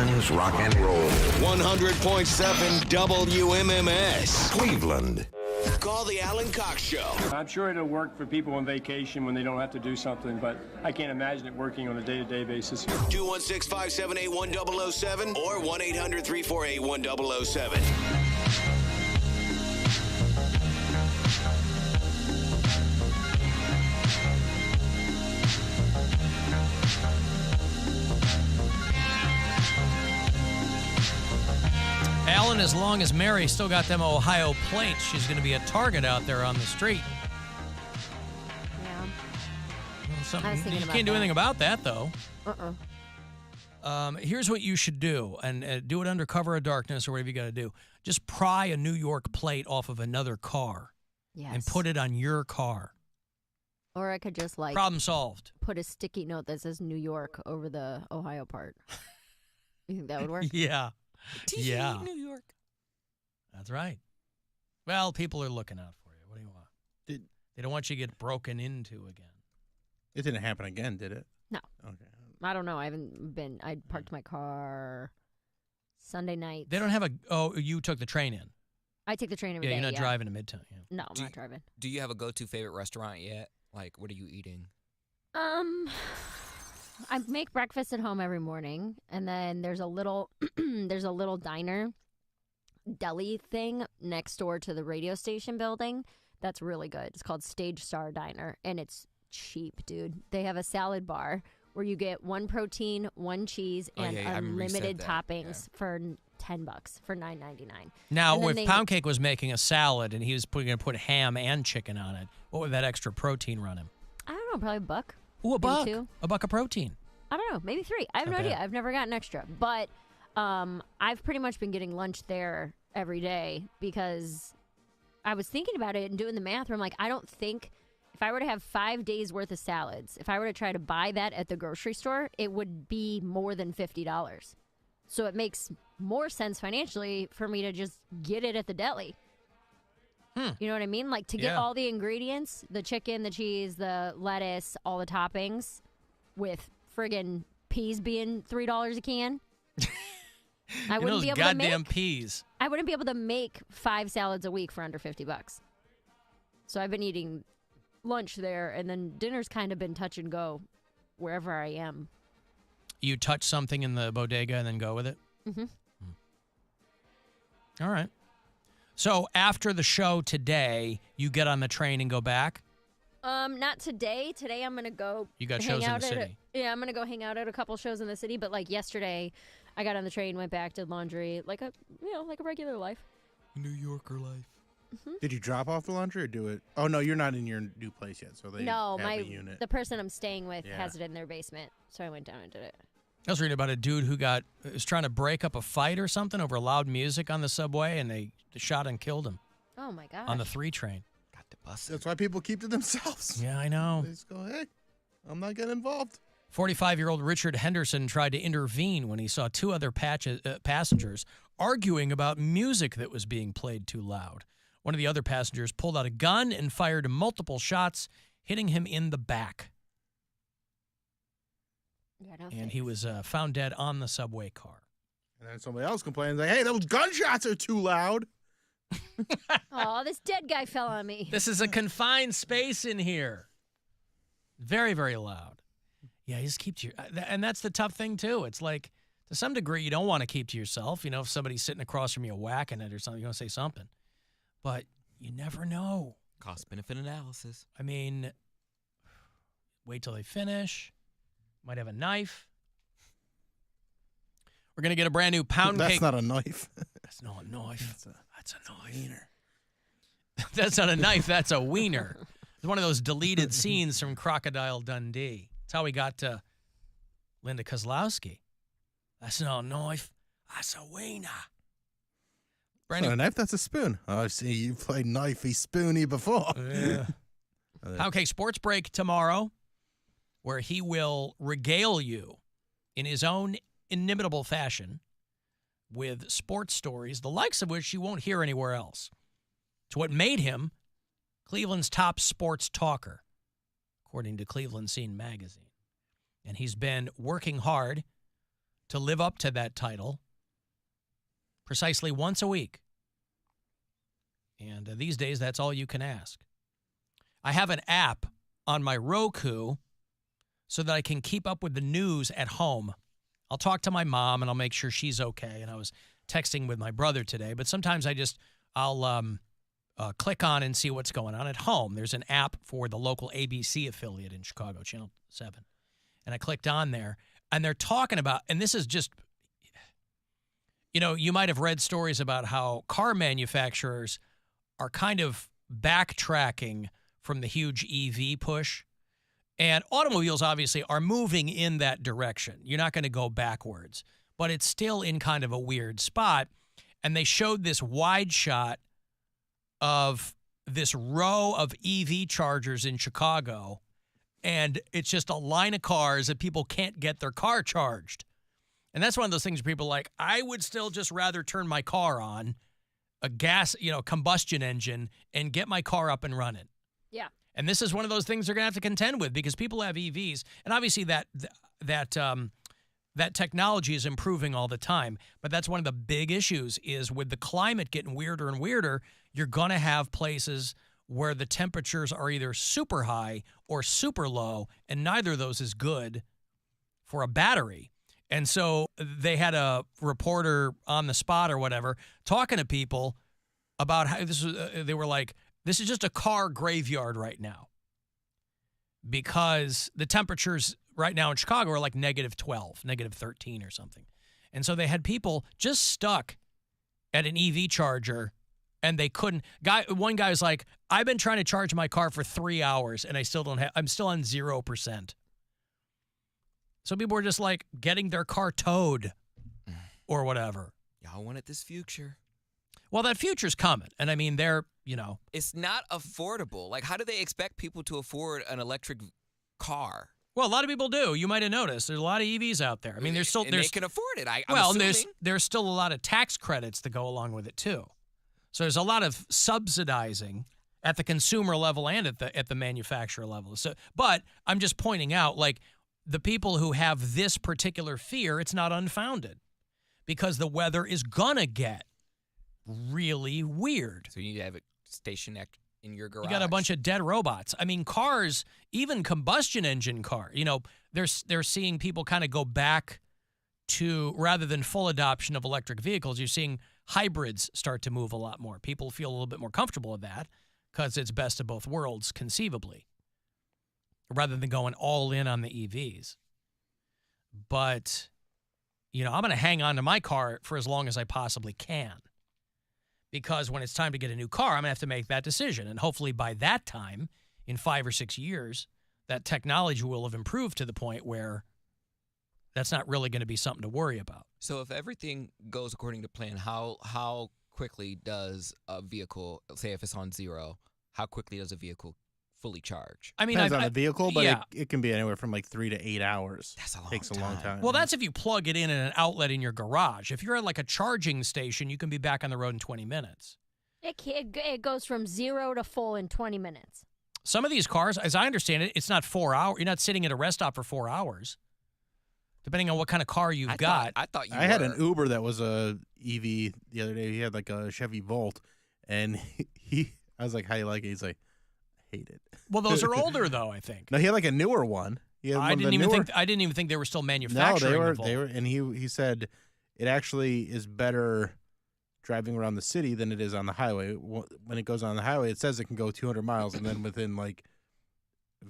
turns rock and roll. 100.7 WMMS. Cleveland. Call the Alan Cox Show. I'm sure it'll work for people on vacation when they don't have to do something, but I can't imagine it working on a day-to-day basis. 216-578-1007 or 1-800-348-1007. Alan, as long as Mary still got them Ohio plates, she's going to be a target out there on the street. Yeah. You can't do anything about that, though. Uh-uh. Here's what you should do, and do it under cover of darkness or whatever you got to do. Just pry a New York plate off of another car and put it on your car. Or I could just, like... Problem solved. Put a sticky note that says New York over the Ohio part. You think that would work? Yeah. Yeah. New York. That's right. Well, people are looking out for you. What do you want? They don't want you to get broken into again. It didn't happen again, did it? No. Okay. I don't know. I haven't been... I parked my car Sunday night. They don't have a... Oh, you took the train in. I take the train every day. Yeah, you're not driving to Midtown. Yeah. No, I'm not driving. Do you have a go-to favorite restaurant yet? Like, what are you eating? I make breakfast at home every morning, and then there's a little diner deli thing next door to the radio station building that's really good. It's called Stage Star Diner, and it's cheap, dude. They have a salad bar where you get one protein, one cheese, and unlimited toppings for $10 for $9.99. Now, if Poundcake was making a salad and he was going to put ham and chicken on it, what would that extra protein run him? I don't know, probably $1. Ooh, $1. $2. $1 of protein. I don't know, maybe $3. I have no idea. I've never gotten extra. But I've pretty much been getting lunch there every day because I was thinking about it and doing the math where I'm like, I don't think if I were to have 5 days worth of salads, if I were to try to buy that at the grocery store, it would be more than $50. So it makes more sense financially for me to just get it at the deli. You know what I mean? Like to get all the ingredients, the chicken, the cheese, the lettuce, all the toppings, with friggin' peas being $3 a can. I wouldn't be able to make goddamn peas. I wouldn't be able to make 5 salads a week for under $50. So I've been eating lunch there, and then dinner's kind of been touch and go wherever I am. You touch something in the bodega and then go with it? Mm-hmm. All right. So after the show today, you get on the train and go back? Not today. Today I'm gonna go. You got shows in the city. I'm gonna go hang out at a couple shows in the city. But like yesterday, I got on the train, went back, did laundry, like a regular life. New Yorker life. Mm-hmm. Did you drop off the laundry or do it? Oh no, you're not in your new place yet, so they have a unit. The person I'm staying with has it in their basement, so I went down and did it. I was reading about a dude who was trying to break up a fight or something over loud music on the subway, and they shot and killed him. Oh my god! On the 3 train. Got the bus. That's why people keep to themselves. Yeah, I know. They just go, hey, I'm not getting involved. 45-year-old Richard Henderson tried to intervene when he saw 2 other passengers arguing about music that was being played too loud. One of the other passengers pulled out a gun and fired multiple shots, hitting him in the back. And he was found dead on the subway car. And then somebody else complains, like, hey, those gunshots are too loud. Oh, this dead guy fell on me. This is a confined space in here. Very, very loud. Yeah, you just keep to your... And that's the tough thing, too. It's like, to some degree, you don't want to keep to yourself. You know, if somebody's sitting across from you whacking it or something, you're going to say something. But you never know. Cost-benefit analysis. I mean, wait till they finish. Might have a knife. We're going to get a brand new Poundcake. That's not a knife. That's not a knife. That's a knife. Wiener. That's not a knife. That's a wiener. It's one of those deleted scenes from Crocodile Dundee. That's how we got to Linda Kozlowski. That's not a knife. That's a wiener. That's not a knife. That's a spoon. Oh, I've seen you play knifey spoony before. Yeah. Poundcake Sports Break tomorrow, where he will regale you in his own inimitable fashion with sports stories, the likes of which you won't hear anywhere else. It's what made him Cleveland's top sports talker, according to Cleveland Scene magazine. And he's been working hard to live up to that title precisely once a week. And these days, that's all you can ask. I have an app on my Roku so that I can keep up with the news at home. I'll talk to my mom, and I'll make sure she's okay. And I was texting with my brother today, but sometimes I'll click on and see what's going on at home. There's an app for the local ABC affiliate in Chicago, Channel 7. And I clicked on there, and they're talking about, and this is just, you might have read stories about how car manufacturers are kind of backtracking from the huge EV push. And automobiles obviously are moving in that direction. You're not going to go backwards, but it's still in kind of a weird spot. And they showed this wide shot of this row of EV chargers in Chicago, and it's just a line of cars that people can't get their car charged. And that's one of those things where people are like, I would still just rather turn my car on, a gas, combustion engine, and get my car up and running. Yeah. And this is one of those things they're going to have to contend with because people have EVs, and obviously that technology is improving all the time. But that's one of the big issues is with the climate getting weirder and weirder, you're going to have places where the temperatures are either super high or super low, and neither of those is good for a battery. And so they had a reporter on the spot or whatever talking to people about how they were like, this is just a car graveyard right now because the temperatures right now in Chicago are like -12, -13 or something. And so they had people just stuck at an EV charger and they couldn't. One guy was like, I've been trying to charge my car for 3 hours and I'm still on 0%. So people were just like getting their car towed or whatever. Y'all wanted this future. Well, that future's coming. And I mean, It's not affordable. Like, how do they expect people to afford an electric car? Well, a lot of people do. You might have noticed. There's a lot of EVs out there. I mean, they can afford it. I'm well, assuming. there's still a lot of tax credits that go along with it too. So there's a lot of subsidizing at the consumer level and at the manufacturer level. So, but I'm just pointing out, like, the people who have this particular fear, it's not unfounded because the weather is gonna get really weird. So you need to have it stationed in your garage. You got a bunch of dead robots. I mean, cars, even combustion engine car, they're seeing people kind of go back to, rather than full adoption of electric vehicles, you're seeing hybrids start to move a lot more. People feel a little bit more comfortable with that because it's best of both worlds, conceivably, rather than going all in on the EVs. But, I'm going to hang on to my car for as long as I possibly can. Because when it's time to get a new car, I'm going to have to make that decision. And hopefully by that time, in 5 or 6 years, that technology will have improved to the point where that's not really going to be something to worry about. So if everything goes according to plan, how quickly does a vehicle, say if it's on 0, how quickly does a vehicle fully charge? I mean, depends on the vehicle, but it can be anywhere from like 3 to 8 hours. That's a long Takes time. a long time. Well, that's if you plug it in at an outlet in your garage. If you're at like a charging station, you can be back on the road in 20 minutes. It goes from 0 to full in 20 minutes. Some of these cars, as I understand it, it's not 4 hours. You're not sitting at a rest stop for 4 hours, depending on what kind of car you've got. I had an Uber that was a EV the other day. He had like a Chevy Volt, and I was like, "How do you like it?" He's like, "I hate it." Well, those are older though, I think. No, he had like a newer one. I didn't even think they were still manufacturing. No, the they were, and he said it actually is better driving around the city than it is on the highway. When it goes on the highway, it says it can go 200 miles, and then within like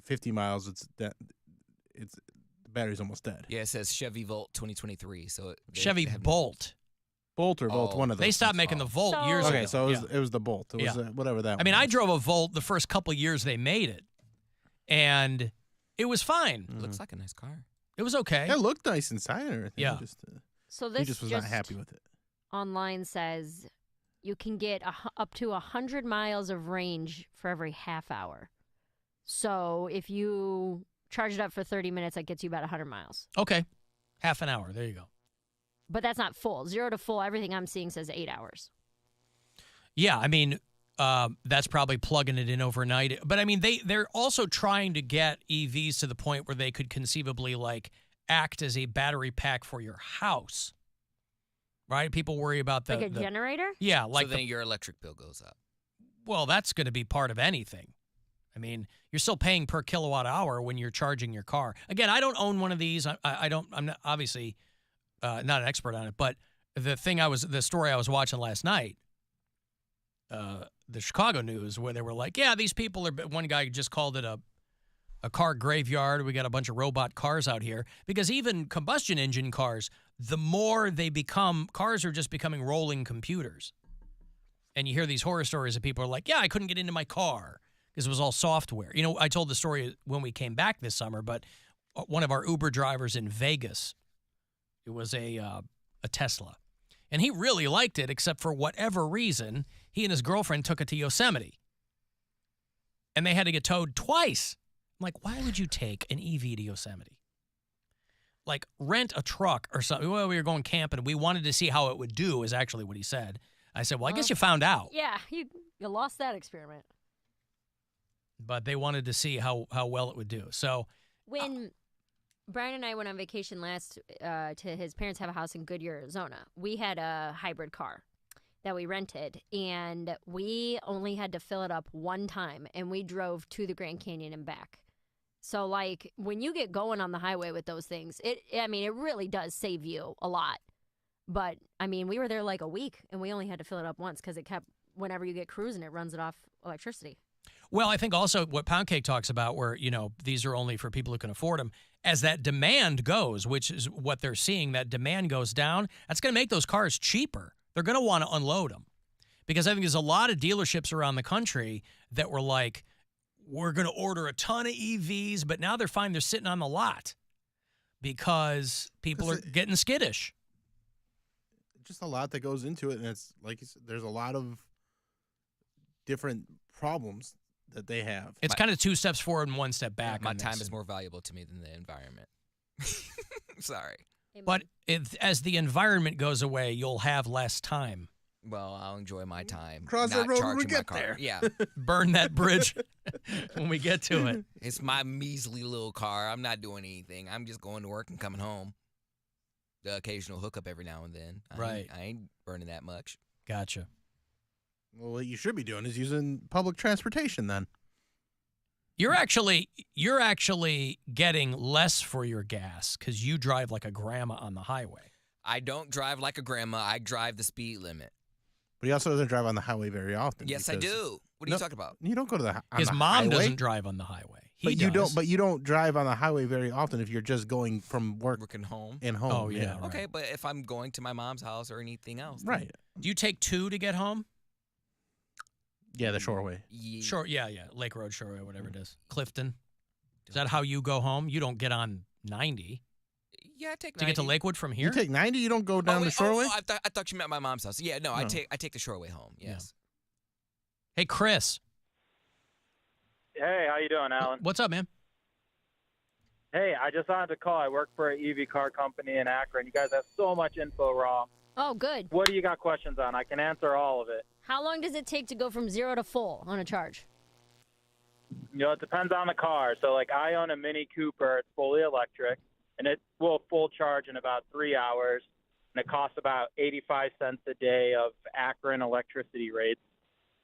50 miles, the battery's almost dead. Yeah, it says Chevy Volt 2023. So Chevy Bolt. Bolt or Volt, one of those. They stopped making the Volt years ago. Okay, so it was the Bolt. It was whatever that was. I mean, I drove a Volt the first couple of years they made it, and it was fine. It looks like a nice car. It was okay. It looked nice inside and everything. Yeah. So this he just was not happy with it. Online says you can get up to 100 miles of range for every half hour. So if you charge it up for 30 minutes, that gets you about 100 miles. Okay. Half an hour. There you go. But that's not full. 0 to full, everything I'm seeing says 8 hours. Yeah, I mean, that's probably plugging it in overnight. But I mean, they're also trying to get EVs to the point where they could conceivably like act as a battery pack for your house. Right? People worry about Like a generator? Yeah, So then your electric bill goes up. well, that's going to be part of anything. I mean, you're still paying per kilowatt hour when you're charging your car. Again, I don't own one of these. I'm not, obviously not an expert on it, but the story I was watching last night, the Chicago news, where they were like, yeah, these people are, one guy just called it a car graveyard. We got a bunch of robot cars out here, because even combustion engine cars, the more they become, cars are just becoming rolling computers. And you hear these horror stories of people are like, yeah, I couldn't get into my car because it was all software. You know, I told the story when we came back this summer, but one of our Uber drivers in Vegas, it was a Tesla. And he really liked it, except for whatever reason, he and his girlfriend took it to Yosemite. And they had to get towed twice. I'm like, why would you take an EV to Yosemite? Like, rent a truck or something. Well, we were going camping. We wanted to see how it would do, is actually what he said. I said, well, I guess you found out. Yeah, you lost that experiment. But they wanted to see how well it would do. So when Brian and I went on vacation last to his parents have a house in Goodyear, Arizona, we had a hybrid car that we rented, and we only had to fill it up one time, and we drove to the Grand Canyon and back. So, like, when you get going on the highway with those things, it really does save you a lot. But, I mean, we were there like a week, and we only had to fill it up once because it kept, whenever you get cruising, it runs it off electricity. well, I think also what Poundcake talks about, where, you know, these are only for people who can afford them, as that demand goes, which is what they're seeing, that demand goes down, that's going to make those cars cheaper. They're going to want to unload them. Because I think there's a lot of dealerships around the country that were like, we're going to order a ton of EVs, but now they're fine, they're sitting on the lot because people are getting skittish. Just a lot that goes into it, and it's like you said, there's a lot of different problems that they have. It's kind of two steps forward and one step back. My time is more valuable to me than the environment. Sorry. But as the environment goes away, you'll have less time. Well, I'll enjoy my time. Cross that not road when we charging my get car. there. Yeah. Burn that bridge when we get to it. It's my measly little car. I'm not doing anything. I'm just going to work and coming home. The occasional hookup every now and then. I ain't burning that much. Gotcha. Well, what you should be doing is using public transportation then. You're actually getting less for your gas because you drive like a grandma on the highway. I don't drive like a grandma. I drive the speed limit. But he also doesn't drive on the highway very often. Yes, I do. What are you talking about? You don't go to the His mom highway. doesn't drive on the highway. He But you does. you don't drive on the highway very often if you're just going from work Working home. and home. Oh, yeah. Right. Okay, but if I'm going to my mom's house or anything else. then- Right. Do you take 2 to get home? Yeah, the shoreway. Sure. Yeah. Lake Road, Shoreway, whatever it is. Clifton. Is that how you go home? You don't get on 90 Yeah, I take to get to 90. Lakewood from here? You take 90, you don't go down the shoreway? I thought you meant my mom's house. Yeah, no, I No. take the shoreway home. Yes. Hey, Chris. Hey, how you doing, Alan? What's up, man? Hey, I just wanted to call. I work for an EV car company in Akron. You guys have so much info wrong. Oh, good. What do you got questions on? I can answer all of it. How long does it take to go from 0 to full on a charge? You know, it depends on the car. So, like, I own a Mini Cooper. It's fully electric, and it will full charge in about 3 hours, and it costs about 85 cents a day of Akron electricity rates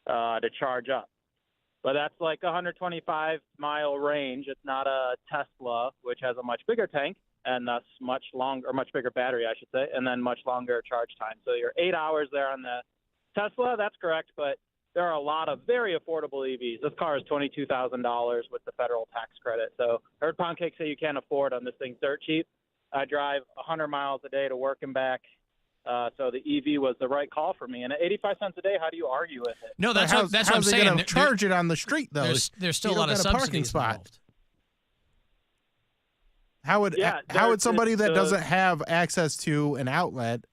to charge up. But that's like a 125-mile range. It's not a Tesla, which has a much bigger tank and thus much bigger battery, I should say, and then much longer charge time. So you're 8 hours there on the Tesla. That's correct, but there are a lot of very affordable EVs. This car is $22,000 with the federal tax credit. So I heard Poundcake say you can't afford them. This thing's dirt cheap. I drive 100 miles a day to work and back. So the EV was the right call for me. And at 85 cents a day, how do you argue with it? No, that's how's what I'm they saying. gonna charge it on the street, though? There's still You a lot don't of got a parking subsidies spot. involved. How would there's somebody that the- doesn't have access to an outlet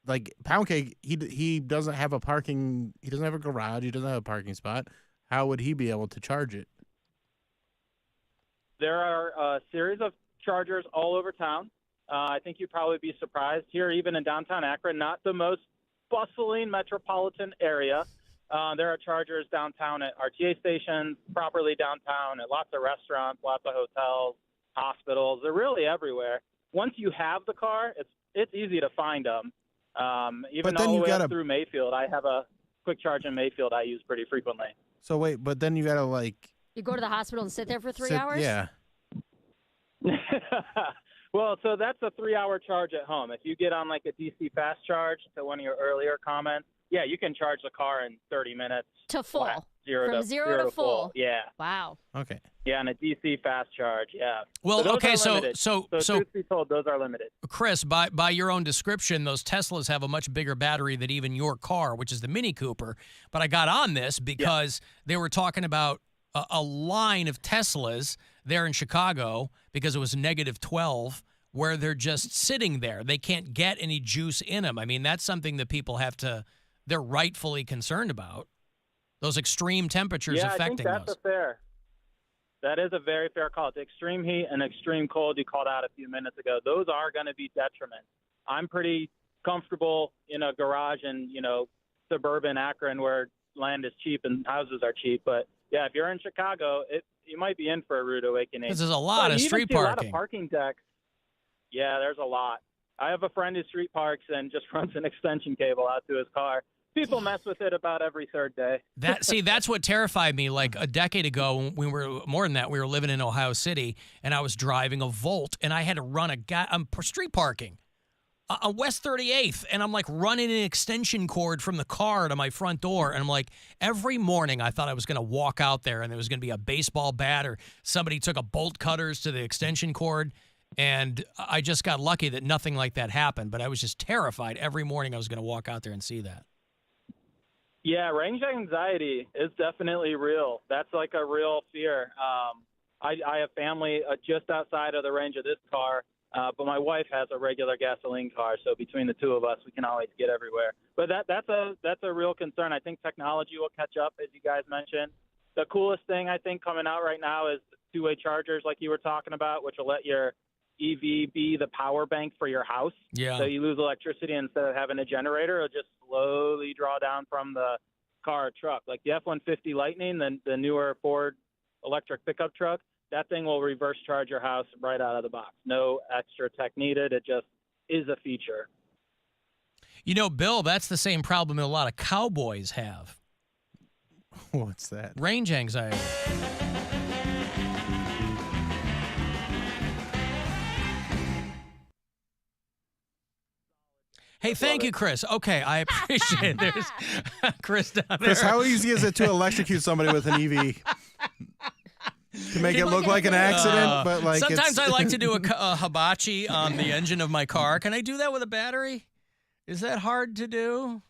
like Poundcake, he doesn't have a parking, he doesn't have a garage, he doesn't have a parking spot. How would he be able to charge it? There are a series of chargers all over town. I think you'd probably be surprised here, even in downtown Akron, not the most bustling metropolitan area. There are chargers downtown at RTA stations, properly downtown at lots of restaurants, lots of hotels. hospitals. They're really everywhere. Once you have the car, it's easy to find them. Even But then all the you way gotta- up through Mayfield, I have a quick charge in Mayfield I use pretty frequently. So wait, but then you gotta like You go to the hospital and sit there for 3 sit- hours? Yeah. Well, so that's a 3-hour charge at home. If you get on like a DC fast charge, to one of your earlier comments, yeah, you can charge the car in 30 minutes. To full. Flat. From zero to full. Yeah. Wow. Okay. Yeah, and a DC fast charge. Yeah. Well, So those okay, are so limited. so truth be told, those are limited. Chris, by your own description, those Teslas have a much bigger battery than even your car, which is the Mini Cooper. But I got on this because they were talking about a line of Teslas there in Chicago because it was negative 12, where they're just sitting there. They can't get any juice in them. I mean, that's something that people they're rightfully concerned about. Those extreme temperatures affecting I think that's that is a very fair call. It's extreme heat and extreme cold you called out a few minutes ago. Those are going to be detriment. I'm pretty comfortable in a garage in, suburban Akron where land is cheap and houses are cheap. But, yeah, if you're in Chicago, you might be in for a rude awakening. Because there's a lot of street parking. A lot parking. of parking decks. Yeah, there's a lot. I have a friend who street parks and just runs an extension cable out to his car. People mess with it about every third day. That's what terrified me. Like a decade ago, we were more than that. We were living in Ohio City, and I was driving a Volt, and I had to run street parking on West 38th, and I'm like running an extension cord from the car to my front door, and I'm like, every morning I thought I was going to walk out there, and there was going to be a baseball bat or somebody took a bolt cutters to the extension cord. And I just got lucky that nothing like that happened, but I was just terrified every morning I was going to walk out there and see that. Yeah, range anxiety is definitely real. That's like a real fear. I have family just outside of the range of this car, but my wife has a regular gasoline car, so between the two of us, we can always get everywhere. But that's a real concern. I think technology will catch up, as you guys mentioned. The coolest thing I think coming out right now is two-way chargers, like you were talking about, which will let your EV be the power bank for your house. Yeah. So you lose electricity instead of having a generator. It'll just slowly draw down from the car or truck. Like the F-150 Lightning, the newer Ford electric pickup truck, that thing will reverse charge your house right out of the box. No extra tech needed. It just is a feature. Bill, that's the same problem that a lot of cowboys have. What's that? Range anxiety. Hey, thank you, Chris. Okay, I appreciate it. There's Chris down there. Chris, how easy is it to electrocute somebody with an EV? To make it look like an accident, but like sometimes I like to do a hibachi on the engine of my car. Can I do that with a battery? Is that hard to do?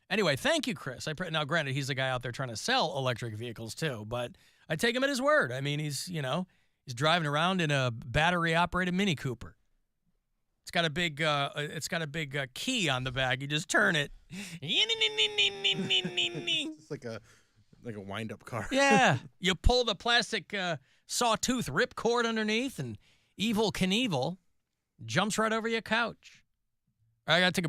Anyway, thank you, Chris. Now, granted, he's the guy out there trying to sell electric vehicles too, but I take him at his word. I mean, he's driving around in a battery-operated Mini Cooper. It's got a big key on the back. You just turn it. It's like a wind-up car. Yeah. You pull the plastic sawtooth ripcord underneath, and Evel Knievel jumps right over your couch. I got to take a